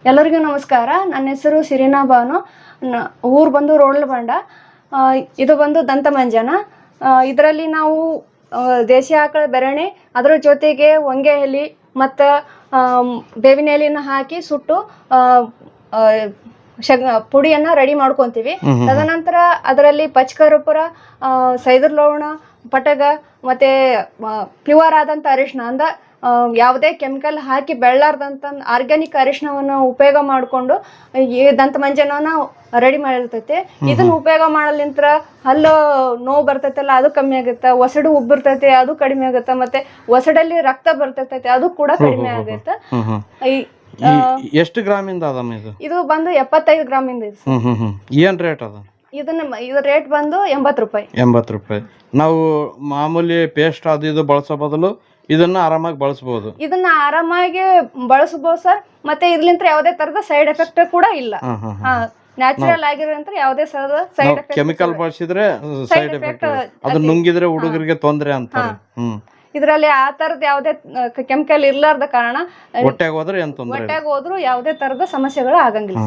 ಎಲ್ಲರಿಗೂ ನಮಸ್ಕಾರ. ನನ್ನ ಹೆಸರು ಸಿರಿನಾ ಬಾನು. ಊರು ಬಂದು ರೋಡ್ಲಬಂಡ. ಇದು ಬಂದು ದಂತಮಂಜನ. ಇದರಲ್ಲಿ ನಾವು ದೇಶಿ ಆಕಳ ಬೆರಣೆ, ಅದರ ಜೊತೆಗೆ ಹೊಂಗೆ ಎಲೆ ಮತ್ತು ಬೇವಿನ ಎಲೆನ ಹಾಕಿ ಸುಟ್ಟು ಪುಡಿಯನ್ನು ರೆಡಿ ಮಾಡ್ಕೊತೀವಿ. ತದನಂತರ ಅದರಲ್ಲಿ ಪಚ್ಕರ್ಪೂರ, ಸೈದರ್ ಲವಣ, ಪಟಗ ಮತ್ತು ಪ್ಯೂರ್ ಆದಂಥ ಅರಿಶಿನ ಅಂದ ಯಾವುದೇ ಕೆಮಿಕಲ್ ಹಾಕಿ ಬೆಳ್ಳಾರ್ದಂಥ ಆರ್ಗ್ಯಾನಿಕ್ ಅರಿಶಿನವನ್ನು ಉಪಯೋಗ ಮಾಡಿಕೊಂಡು ಈ ದಂತಮಂಜನವನ್ನು ರೆಡಿ ಮಾಡಿರ್ತೈತಿ. ಇದನ್ನ ಉಪಯೋಗ ಮಾಡಲಿಂತ್ರ ಹಲ್ಲು ನೋವು ಬರ್ತೈತಲ್ಲ ಅದು ಕಮ್ಮಿ ಆಗುತ್ತೆ, ಒಸಡು ಉಬ್ಬಿರ್ತೈತಿ ಅದು ಕಡಿಮೆ ಆಗುತ್ತೆ, ಮತ್ತೆ ಒಸಡಲ್ಲಿ ರಕ್ತ ಬರ್ತೈತಿ ಅದು ಕೂಡ ಕಡಿಮೆ ಆಗುತ್ತೆ. ಎಷ್ಟು ಗ್ರಾಮಿಂದ ಅದಮ್ಮ ಇದು? ಇದು ಬಂದು 75 ಗ್ರಾಮಿಂದ ಇದೆ. ಏನ್ ರೇಟ್ ಅದ? ಇದು ರೇಟ್ ಬಂದು 80 ರೂಪಾಯಿ. 80 ರೂಪಾಯಿ. ನಾವು ಮಾಮೂಲಿ ಪೇಸ್ಟ್ ಅದು ಇದು ಬಳಸೋ ಬದಲು ಇದನ್ನ ಆರಾಮಾಗಿ ಬಳಸಬಹುದು. ಇದನ್ನ ಆರಾಮಾಗಿ ಬಳಸಬಹುದು ಸರ್. ಮತ್ತೆ ಇದ್ಲಿಂತ ಯಾವುದೇ ತರದ ಸೈಡ್ ಎಫೆಕ್ಟ್ ಕೂಡ ಇಲ್ಲ. ನ್ಯಾಚುರಲ್ ಆಗಿರೋಂತ ಯಾವುದೇ ತರದ ಸೈಡ್ ಎಫೆಕ್ಟ್. ಕೆಮಿಕಲ್ ಬಳಸಿದ್ರೆ ಸೈಡ್ ಎಫೆಕ್ಟ್, ಅದು ನುಂಗಿದ್ರೆ ಹುಡುಗರಿಗೆ ತೊಂದರೆ ಅಂತಾರೆ. ಇದರಲ್ಲಿ ಆ ತರದ ಯಾವುದೇ ಕೆಮಿಕಲ್ ಇರ್ಲಾರ್ದ ಕಾರಣ ಹೊಟ್ಟೆಗೆ ಹೋದ್ರೆ ಏನ್ ತೊಂದರೆ, ಹೊಟ್ಟೆಗೆ ಹೋದ್ರು ಯಾವುದೇ ತರದ ಸಮಸ್ಯೆಗಳು ಆಗಂಗಿಲ್ಲ.